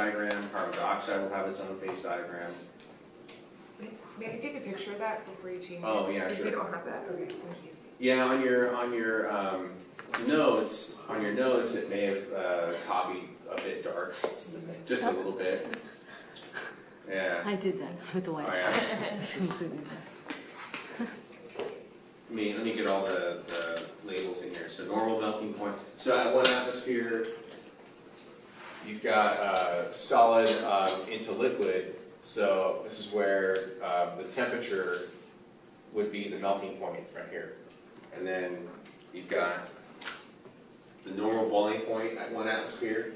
diagram. Carbon dioxide will have its own phase diagram. May I take a picture of that before you change it? Oh, yeah, Because we sure. don't have that. Okay, thank you. Yeah, on your notes, it may have copied a bit dark, just a little bit. Yeah. I did that with the white. Oh, yeah. It's completely different. Let me get all the labels in here. So normal melting point. So at 1 atmosphere, you've got solid into liquid. So this is where the temperature would be the melting point right here. And then you've got the normal boiling point at 1 atmosphere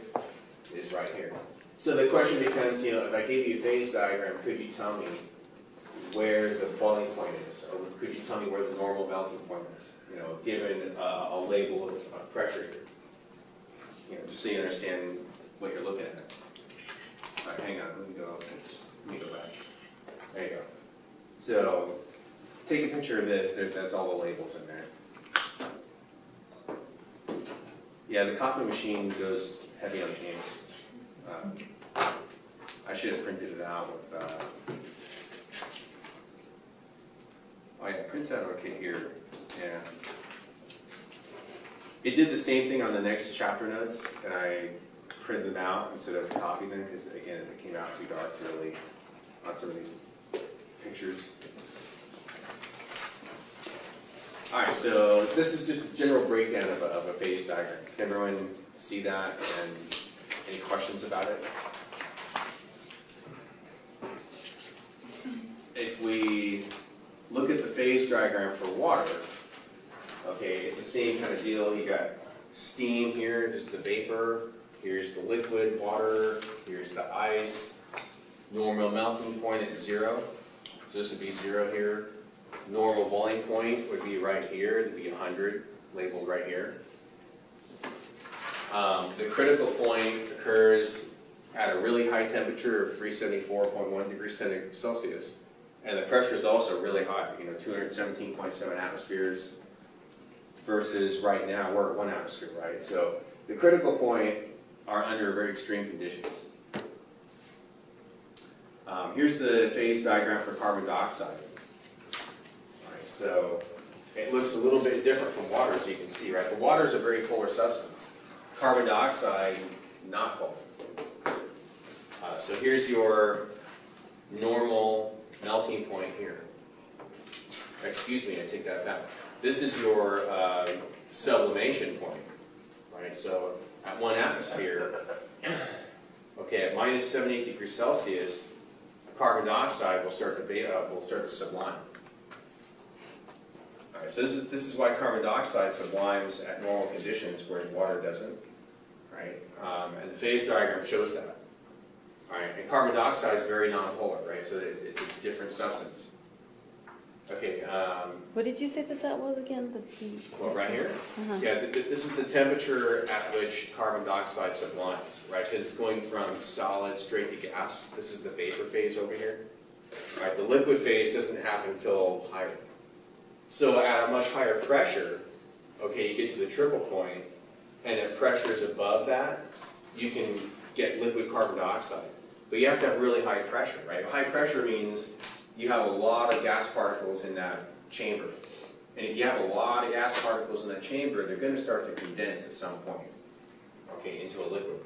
is right here. So the question becomes, if I gave you a phase diagram, could you tell me where the boiling point is? Or could you tell me where the normal melting point is? Given a label of pressure here. Just so you understand what you're looking at. All right, hang on, let me go back. There you go. So, take a picture of this, that's all the labels in there. Yeah, the copy machine goes heavy on the ink. I should have printed it out with, oh yeah, print out okay here, yeah. It did the same thing on the next chapter notes, and I printed them out instead of copying them, because again, it came out too dark really on some of these pictures. Alright, so this is just a general breakdown of a phase diagram. Can everyone see that, and any questions about it? If we look at the phase diagram for water, okay, it's the same kind of deal. You got steam here, this is the vapor, here's the liquid water, here's the ice. Normal melting point at 0, so this would be 0 here. Normal boiling point would be right here, it would be 100, labeled right here. The critical point occurs at a really high temperature of 374.1 degrees Celsius. And the pressure is also really high, 217.7 atmospheres versus right now we're at 1 atmosphere, right? So the critical point are under very extreme conditions. Here's the phase diagram for carbon dioxide. All right, so it looks a little bit different from water, as you can see, right? But water is a very polar substance. Carbon dioxide, not polar. So here's your normal melting point here. Excuse me, I take that back. This is your sublimation point, right? So at 1 atmosphere, okay, at minus 78 degrees Celsius, carbon dioxide will start to sublime. All right, so this is why carbon dioxide sublimes at normal conditions, whereas water doesn't, right? And the phase diagram shows that. All right, and carbon dioxide is very nonpolar, right? So it's a different substance. Okay. What did you say that was again? Well, right here? Yeah, this is the temperature at which carbon dioxide sublimes, right? Because it's going from solid straight to gas. This is the vapor phase over here. Right? The liquid phase doesn't happen until higher. So at a much higher pressure, okay, you get to the triple point, and at pressures above that, you can get liquid carbon dioxide. But you have to have really high pressure, right? High pressure means you have a lot of gas particles in that chamber. And if you have a lot of gas particles in that chamber, they're going to start to condense at some point, okay, into a liquid.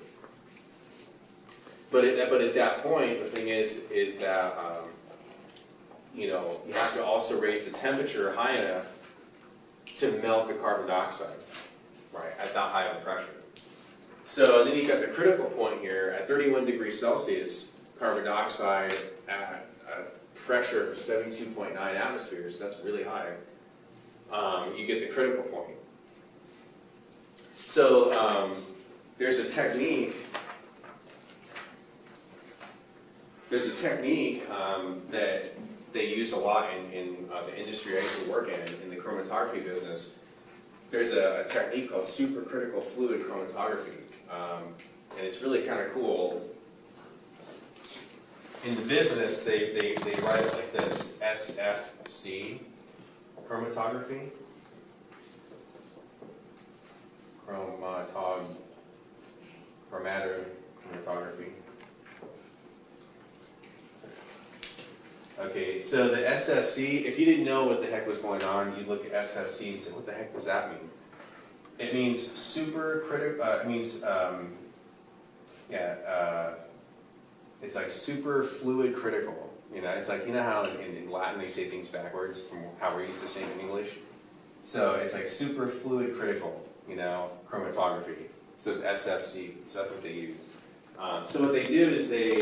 But at that point, the thing is that, you have to also raise the temperature high enough to melt the carbon dioxide, right, at that high of a pressure. So then you've got the critical point here at 31 degrees Celsius, carbon dioxide at a pressure of 72.9 atmospheres, that's really high. You get the critical point. So there's a technique that they use a lot in the industry I used to work in the chromatography business. There's a technique called supercritical fluid chromatography. And it's really kind of cool. In the business, they write it like this, SFC chromatography. Chromatography. Okay, so the SFC, if you didn't know what the heck was going on, you'd look at SFC and say, what the heck does that mean? It means super critical, it's like super fluid critical. You know, it's like, you know how in Latin they say things backwards from how we're used to saying in English? So it's like super fluid critical, you know, chromatography. So it's SFC, so that's what they use. So what they do is they,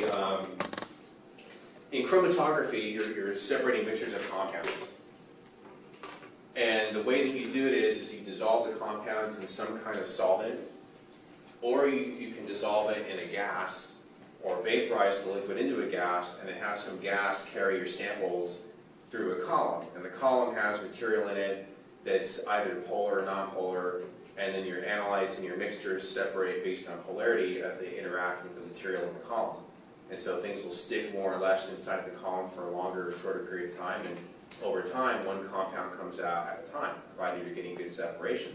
in chromatography, you're separating mixtures of compounds. And the way that you do it is you dissolve the compounds in some kind of solvent, or you can dissolve it in a gas, or vaporize the liquid into a gas, and it has some gas carry your samples through a column. And the column has material in it that's either polar or non-polar, and then your analytes and your mixtures separate based on polarity as they interact with the material in the column. And so things will stick more or less inside the column for a longer or shorter period of time, and over time, one compound comes out at a time, provided you're getting good separation.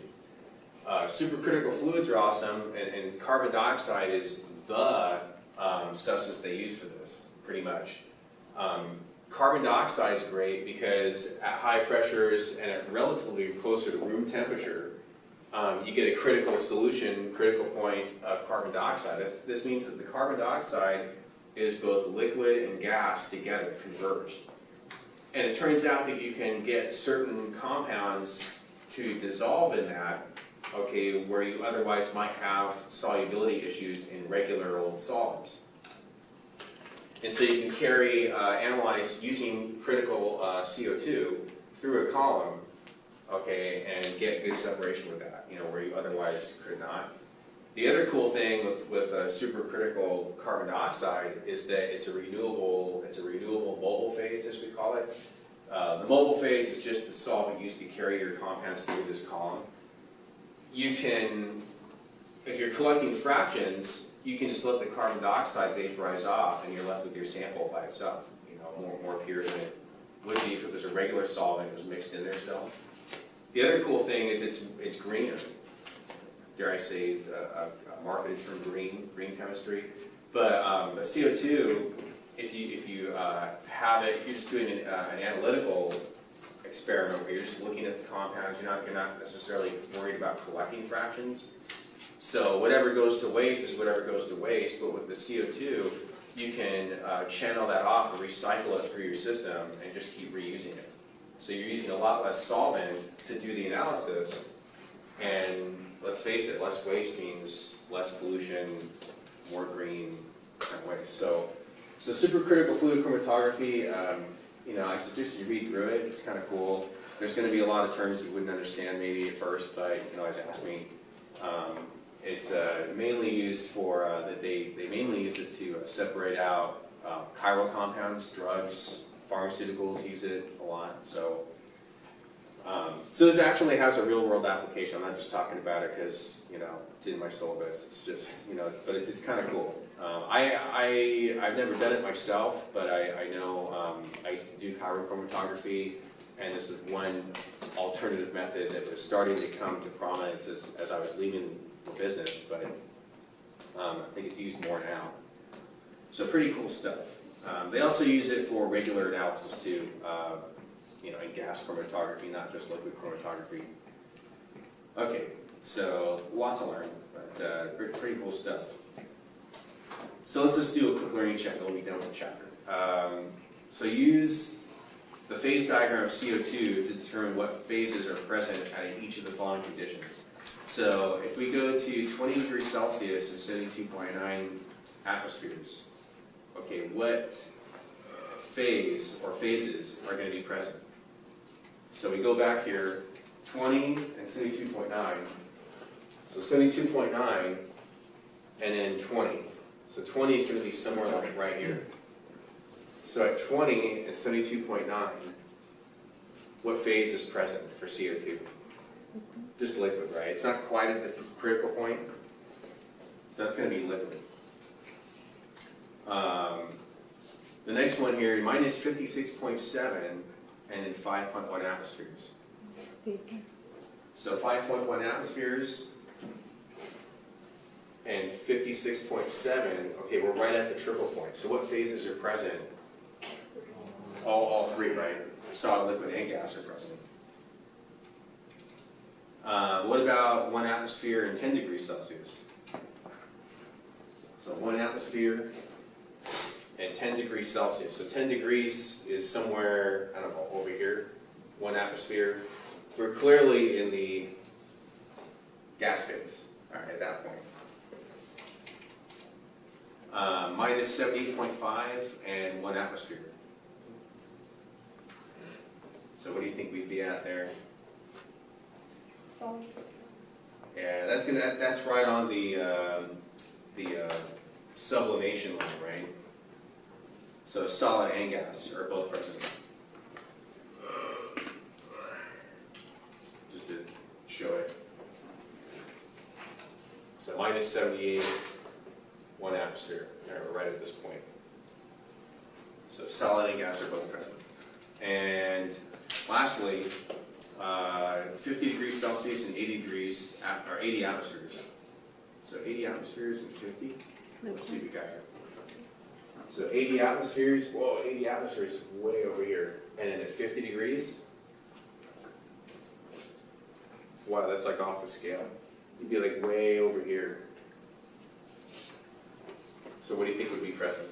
Supercritical fluids are awesome, and carbon dioxide is the substance they use for this, pretty much. Carbon dioxide is great because at high pressures and at relatively closer to room temperature, you get a critical solution, critical point of carbon dioxide. This means that the carbon dioxide is both liquid and gas together, converged. And it turns out that you can get certain compounds to dissolve in that, okay, where you otherwise might have solubility issues in regular old solvents. And so you can carry analytes using critical CO2 through a column, okay, and get good separation with that, you know, where you otherwise could not. The other cool thing with supercritical carbon dioxide is that it's a renewable mobile phase, as we call it. The mobile phase is just the solvent used to carry your compounds through this column. You can, if you're collecting fractions, you can just let the carbon dioxide vaporize off, and you're left with your sample by itself. You know, more pure than it would be if it was a regular solvent that was mixed in there still. The other cool thing is it's greener. Dare I say a marketed term, green chemistry. But the CO2, if you have it, if you're just doing an analytical experiment where you're just looking at the compounds, you're not necessarily worried about collecting fractions. So whatever goes to waste is whatever goes to waste. But with the CO2, you can channel that off and recycle it through your system and just keep reusing it. So you're using a lot less solvent to do the analysis, and let's face it, less waste means less pollution, more green kind of waste. So supercritical fluid chromatography, you know, I suggest you read through it. It's kind of cool. There's going to be a lot of terms you wouldn't understand maybe at first, but you can always ask me. It's mainly used for they mainly use it to separate out chiral compounds, drugs, pharmaceuticals use it a lot. So this actually has a real world application. I'm not just talking about it because, you know, it's in my syllabus. It's just, you know, it's kind of cool. I've never done it myself, but I know I used to do chiral chromatography, and this was one alternative method that was starting to come to prominence as I was leaving the business, but I think it's used more now. So pretty cool stuff. They also use it for regular analysis too, you know, in gas chromatography, not just liquid chromatography. Okay, so a lot to learn, but pretty cool stuff. So let's just do a quick learning check and we'll be done with the chapter. So use the phase diagram of CO2 to determine what phases are present at each of the following conditions. So if we go to 20 degrees Celsius and 72.9 atmospheres, okay, what phase or phases are going to be present? So we go back here, 20 and 72.9. So 72.9 and then 20. So 20 is going to be somewhere like right here. So at 20 and 72.9, what phase is present for CO2? Just liquid, right? It's not quite at the critical point. So that's going to be liquid. The next one here, minus 56.7 and then 5.1 atmospheres. So 5.1 atmospheres and 56.7, okay, we're right at the triple point. So what phases are present All three, right? Solid, liquid, and gas are present. What about 1 atmosphere and 10 degrees Celsius? So 1 atmosphere and 10 degrees Celsius. So 10 degrees is somewhere, I don't know, over here. 1 atmosphere. We're clearly in the gas phase, all right, at that point. Minus 78.5 and 1 atmosphere. So what do you think we'd be at there? Yeah, that's right on the sublimation line, right? So solid and gas are both present. Just to show it. So minus 78, 1 atmosphere. All right, we're right at this point. So solid and gas are both present. And lastly, 50 degrees Celsius and 80 degrees, or 80 atmospheres. So 80 atmospheres and 50. Let's see what we got here. So 80 atmospheres, whoa, 80 atmospheres is way over here. And then at 50 degrees, wow, that's like off the scale. You'd be like way over here. So what do you think would be present?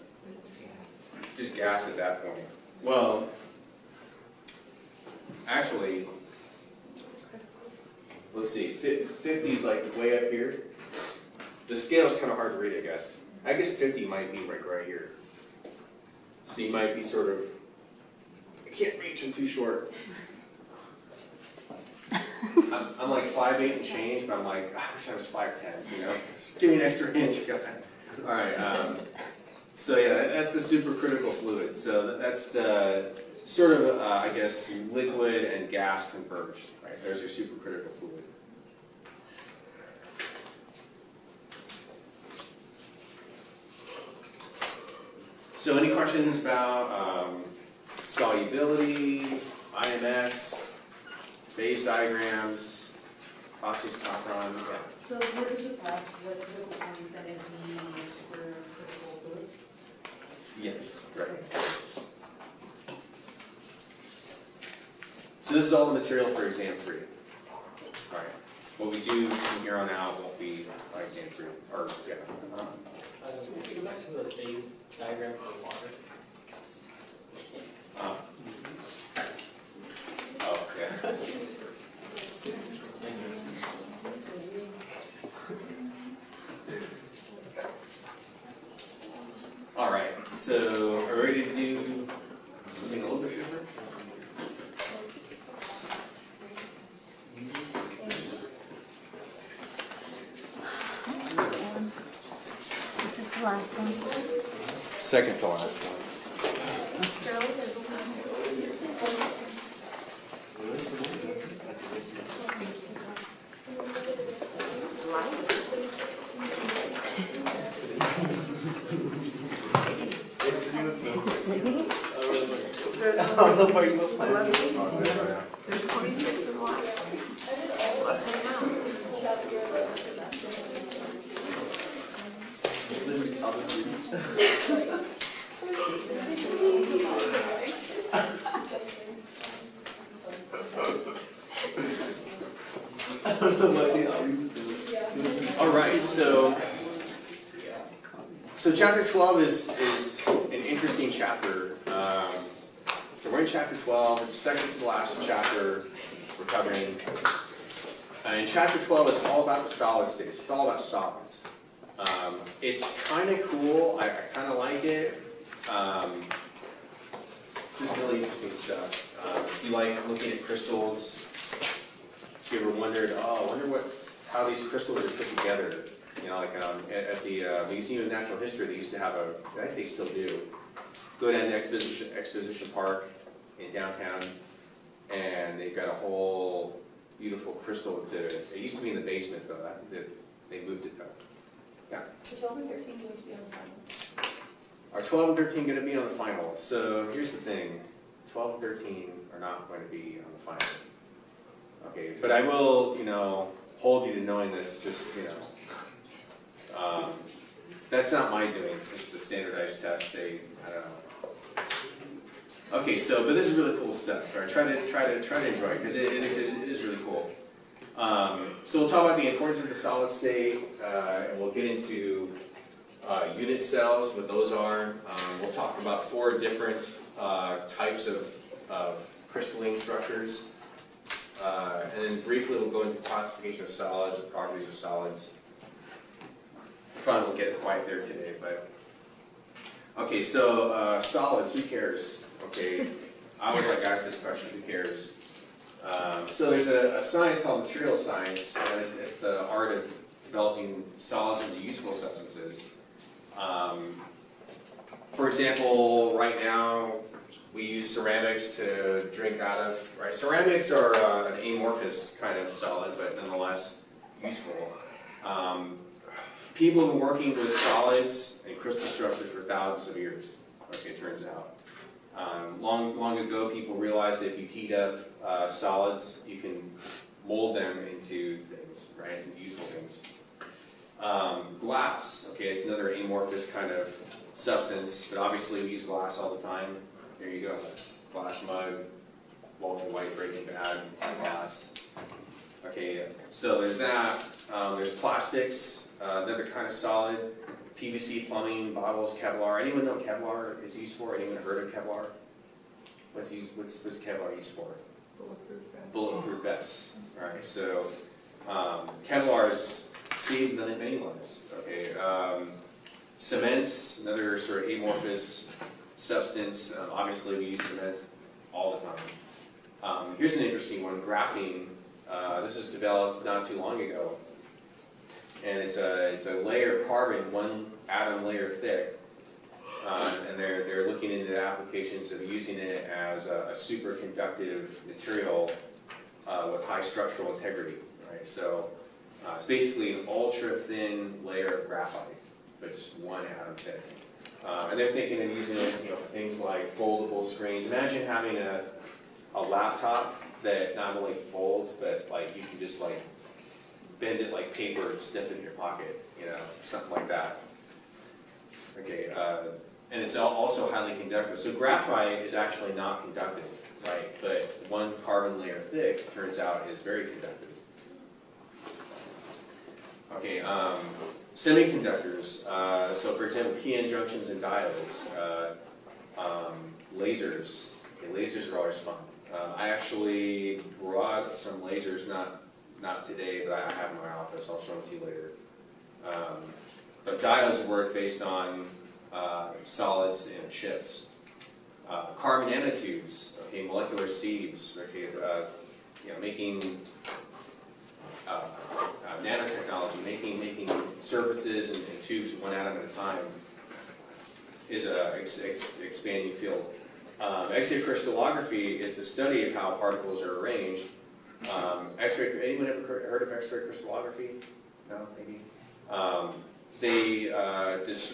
Just gas at that point. Well, actually, let's see, 50 is like way up here. The scale is kind of hard to read, I guess. I guess 50 might be like right here. So you might be sort of, I can't reach, I'm too short. I'm like 5'8" and change, but I'm like, I wish I was 5'10", you know? Just give me an extra inch, guy. All right, so yeah, that's the supercritical fluid. So that's sort of, I guess, liquid and gas converged, right? There's your supercritical fluid. So any questions about solubility, IMS, phase diagrams, process Copron? Yeah. So what did you pass, the critical point that every supercritical fluids? Yes, right. So this is all the material for exam 3. All right. What we do from here on out won't be like exam 3, or yeah. Can you go back to the phase diagram for water? Oh, yeah. All right, so are we ready to do something a little bit different? This is the last one. Second to last one. There's 26 in the last. Less than now. All right, so chapter 12 is an interesting chapter. So we're in chapter 12, it's the second to the last chapter we're covering. And chapter 12 is all about the solid states. It's all about solids. It's kind of cool. I kind of like it. Just really interesting stuff. If you like looking at crystals, if you ever wondered, oh, I wonder how these crystals are put together. You know, like at the Museum of Natural History, they used to have I think they still do. Go down to Exposition Park in downtown, and they've got a whole beautiful crystal exhibit. It used to be in the basement, though. I think that they moved it, though. Yeah. Are 12 and 13 going to be on the final? Are 12 and 13 going to be on the final? So here's the thing. 12 and 13 are not going to be on the final. Okay, but I will, hold you to knowing this, just, that's not my doing, it's just the standardized test. I don't know. Okay, so, but this is really cool stuff, right? Try to enjoy it, because it is really cool. So we'll talk about the importance of the solid state, and we'll get into unit cells, what those are. We'll talk about 4 different types of crystalline structures. And then briefly we'll go into classification of solids and properties of solids. Probably won't get quite there today, but okay. So solids, who cares? Okay, I always like to ask this question: who cares? So there's a science called material science, and it's the art of developing solids into useful substances. For example, right now we use ceramics to drink out of. Right, ceramics are an amorphous kind of solid, but nonetheless useful. People have been working with solids and crystal structures for thousands of years. Okay, it turns out. Long ago, people realized that if you heat up solids, you can mold them into things, right, useful things. Glass, okay, it's another amorphous kind of substance, but obviously we use glass all the time. There you go, glass mug, Walter White, Breaking Bad, glass. Okay, so there's that. There's plastics, another kind of solid. PVC, plumbing, bottles, Kevlar. Anyone know what Kevlar is used for? Anyone heard of Kevlar? What's Kevlar used for? Bulletproof vests. All right, so Kevlar is saved many lives. Okay, cements, another sort of amorphous substance. Obviously, we use cement all the time. Here's an interesting one: graphene. This was developed not too long ago. And it's a layer of carbon, 1 atom layer thick, and they're looking into applications of using it as a superconductive material with high structural integrity. Right, so it's basically an ultra thin layer of graphite, but just 1 atom thick. And they're thinking of using it, for things like foldable screens. Imagine having a laptop that not only folds, but like you can just like bend it like paper and stiff it in your pocket, something like that. Okay, and it's also highly conductive. So graphite is actually not conductive, right? But 1 carbon layer thick, turns out, is very conductive. Okay, semiconductors. So for example, p-n junctions and diodes, lasers. Okay, lasers are always fun. I actually brought some lasers, not today, but I have in my office. I'll show them to you later. But diodes work based on solids and chips. Carbon nanotubes, okay, molecular sieves, okay, making nanotechnology, making surfaces and tubes 1 atom at a time is an expanding field. X-ray crystallography is the study of how particles are arranged. X-ray. Anyone ever heard of X-ray crystallography? No, maybe. They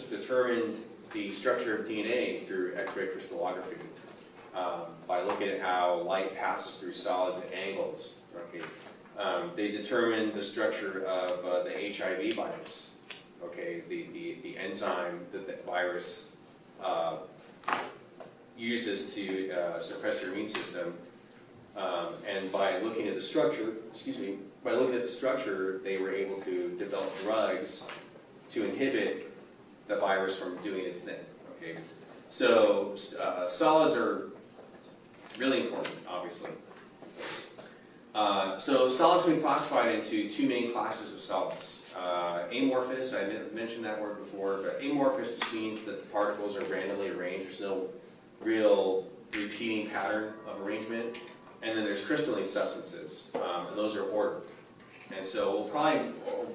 determined the structure of DNA through X-ray crystallography by looking at how light passes through solids at angles. Okay. They determined the structure of the HIV virus. Okay, the enzyme that the virus uses to suppress your immune system. And by looking at the structure, they were able to develop drugs to inhibit the virus from doing its thing. Okay, so solids are really important, obviously. So solids can be classified into 2 main classes of solids. Amorphous, I mentioned that word before, but amorphous just means that the particles are randomly arranged. There's no real repeating pattern of arrangement. And then there's crystalline substances, and those are ordered. And so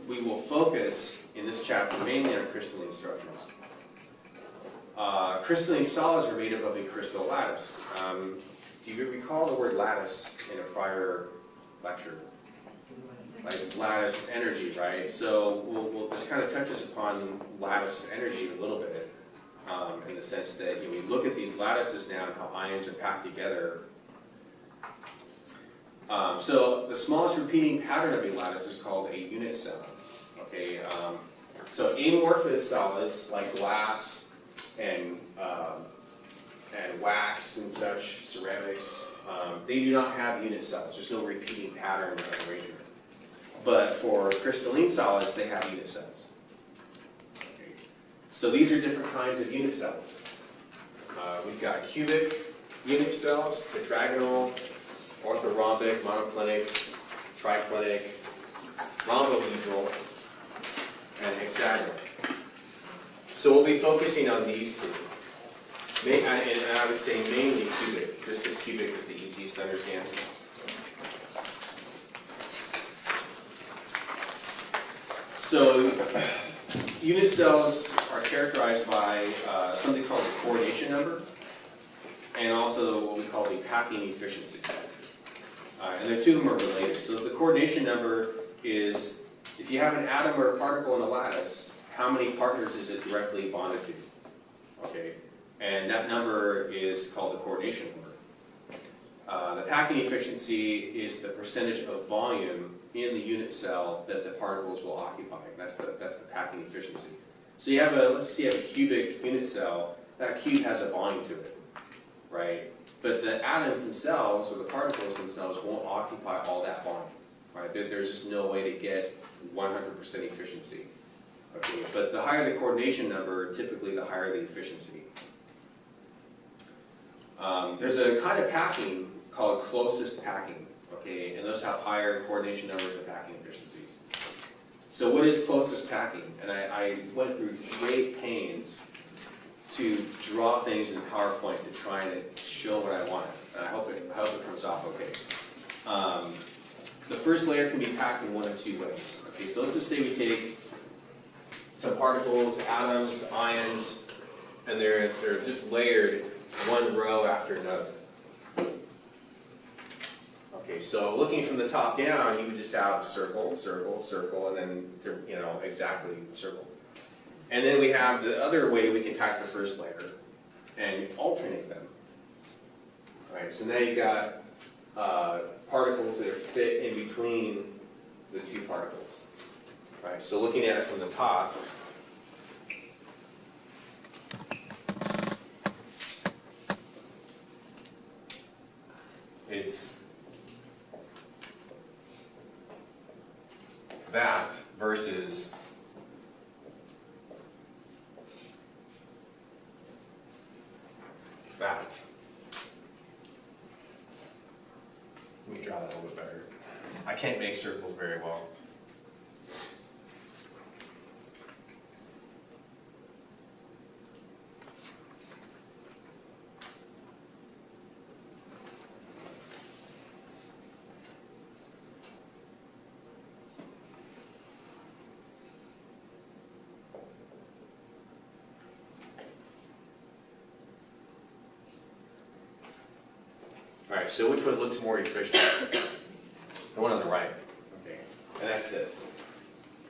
we will focus in this chapter mainly on crystalline structures. Crystalline solids are made up of a crystal lattice. Do you recall the word lattice in a prior lecture? Like lattice energy, right? So this kind of touches upon lattice energy a little bit, in the sense that we look at these lattices now and how ions are packed together. So the smallest repeating pattern of a lattice is called a unit cell. Okay, so amorphous solids like glass and wax glass and such, ceramics, they do not have unit cells. There's no repeating pattern of arrangement. But for crystalline solids, they have unit cells. Okay. So these are different kinds of unit cells. We've got cubic unit cells, tetragonal, orthorhombic, monoclinic, triclinic, rhombohedral, and hexagonal. So we'll be focusing on these two. And I would say mainly cubic, just because cubic is the easiest to understand. So unit cells are characterized by something called the coordination number, and also what we call the packing efficiency. And the two of them are related. So the coordination number is, if you have an atom or a particle in a lattice, how many partners is it directly bonded to? Okay, and that number is called the coordination number. The packing efficiency is the percentage of volume in the unit cell that the particles will occupy. That's the packing efficiency. So you have let's say you have a cubic unit cell. That cube has a volume to it, right? But the atoms themselves, or the particles themselves, won't occupy all that volume, right? There's just no way to get 100% efficiency. Okay, but the higher the coordination number, typically the higher the efficiency. There's a kind of packing called closest packing, okay, and those have higher coordination numbers and packing efficiencies. So what is closest packing? And I went through great pains to draw things in PowerPoint to try and show what I wanted, and I hope it comes off okay. The first layer can be packed in one of two ways. Okay, so let's just say we take some particles, atoms, ions, and they're just layered one row after another. Okay, so looking from the top down, you would just have circle, circle, circle, and then exactly circle. And then we have the other way we can pack the first layer and alternate them. All right, so now you got particles that are fit in between the two particles. All right, so looking at it from the top, it's that versus that. Let me draw that a little bit better. I can't make circles very well. Alright, so which one looks more efficient? The one on the right. Okay. And that's this.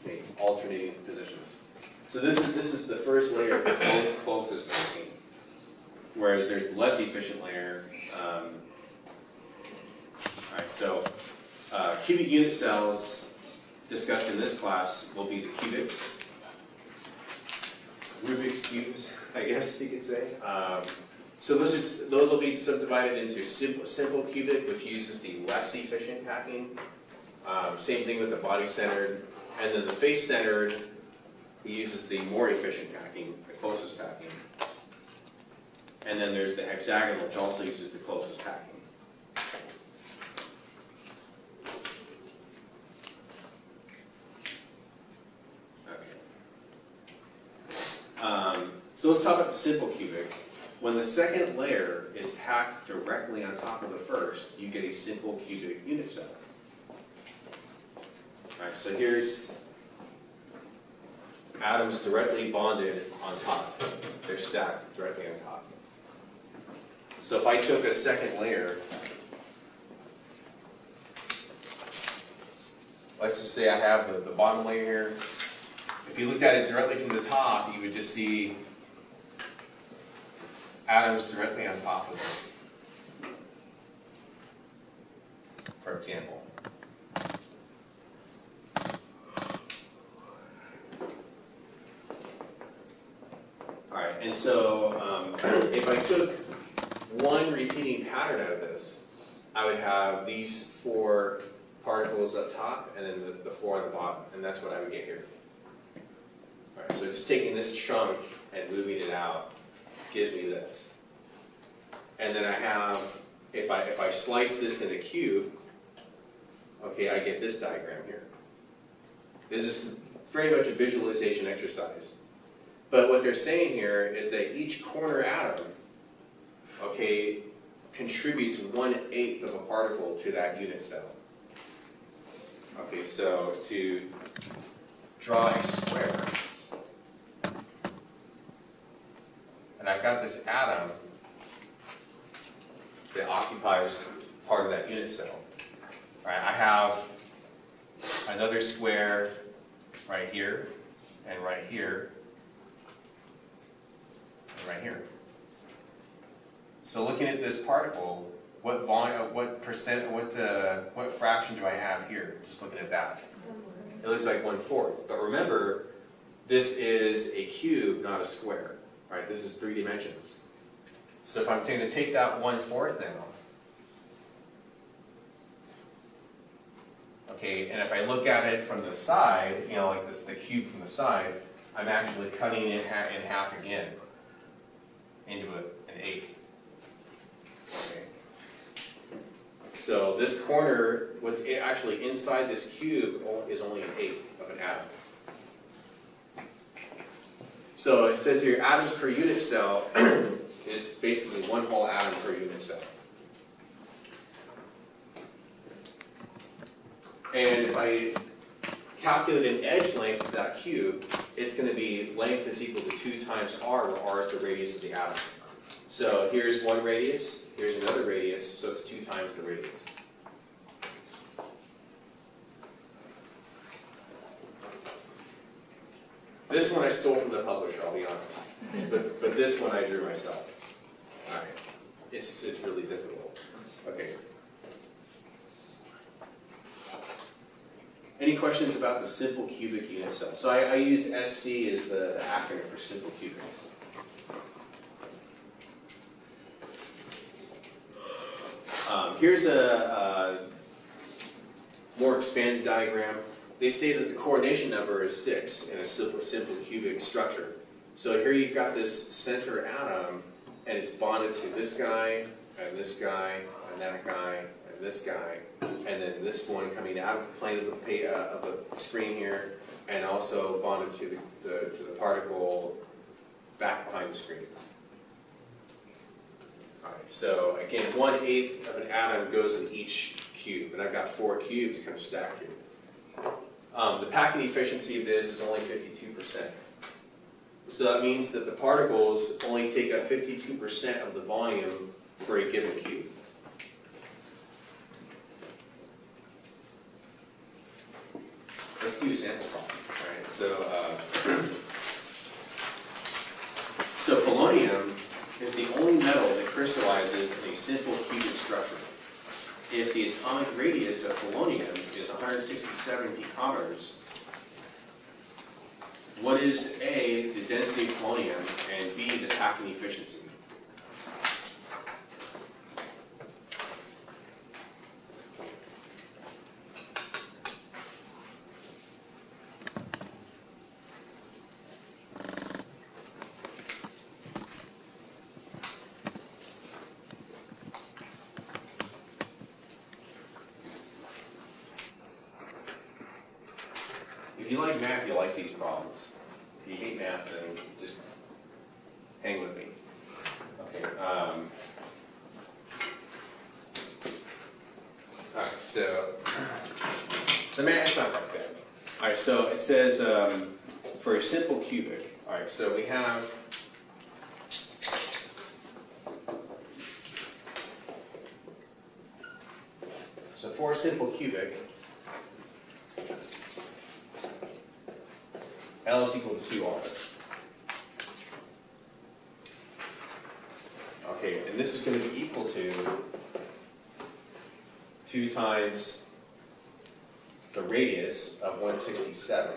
Okay, alternating positions. So this is the first layer of the closest packing. Whereas there's the less efficient layer. Alright, so cubic unit cells discussed in this class will be the cubics. Rubik's cubes, I guess you could say. So those will be subdivided into simple cubic, which uses the less efficient packing. Same thing with the body-centered. And then the face-centered uses the more efficient packing, the closest packing. And then there's the hexagonal, which also uses the closest packing. Okay. So let's talk about the simple cubic. When the second layer is packed directly on top of the first, you get a simple cubic unit cell. Alright, so here's atoms directly bonded on top. They're stacked directly on top. So if I took a second layer, let's just say I have the bottom layer here. If you looked at it directly from the top, you would just see atoms directly on top of it, for example. Alright, and so if I took one repeating pattern out of this, I would have these 4 particles up top and then the 4 on the bottom, and that's what I would get here. All right, so just taking this chunk and moving it out gives me this. And then I have, if I slice this in a cube, okay, I get this diagram here. This is very much a visualization exercise. But what they're saying here is that each corner atom, okay, contributes 1/8 of a particle to that unit cell. Okay, so to draw a square, and I've got this atom that occupies part of that unit cell. All right, I have another square right here, and right here, and right here. So looking at this particle, what volume, what percent, what fraction do I have here? Just looking at that, it looks like 1/4. But remember, this is a cube, not a square. Right? This is 3 dimensions. So if I'm going to take that 1/4 now, okay, and if I look at it from the side, you know, like this, the cube from the side, I'm actually cutting it in half again into an 1/8. Okay. So this corner, what's actually inside this cube is only 1/8 of an atom. So it says here, atoms per unit cell is basically 1 whole atom per unit cell. And if I calculate an edge length of that cube, it's going to be length is equal to 2 times r, where r is the radius of the atom. So here's one radius, here's another radius, so it's 2 times the radius. This one I stole from the publisher, I'll be honest. But this one I drew myself. All right. It's really difficult. Okay. Any questions about the simple cubic unit cell? So I use SC as the acronym for simple cubic. Here's a more expanded diagram. They say that the coordination number is 6 in a simple cubic structure. So here you've got this center atom, and it's bonded to this guy, and this guy, and that guy, and this guy, and then this one coming out of the plane of the screen here, and also bonded to the particle back behind the screen. All right, so again, 1/8 of an atom goes in each cube, and I've got 4 cubes kind of stacked here. The packing efficiency of this is only 52%. So that means that the particles only take up 52% of the volume for a given cube. Let's do a sample problem. All right, so polonium is the only metal that crystallizes in a simple cubic structure. If the atomic radius of polonium is 167 picometers, what is A, the density of polonium, and B, the packing efficiency? If you like math, you like these problems. If you hate math, then just hang with me. Okay. All right. So the math's not that bad. All right. So it says for a simple cubic. All right. So we have. So for a simple cubic, L is equal to 2R. Okay, and this is going to be equal to 2 times the radius of 167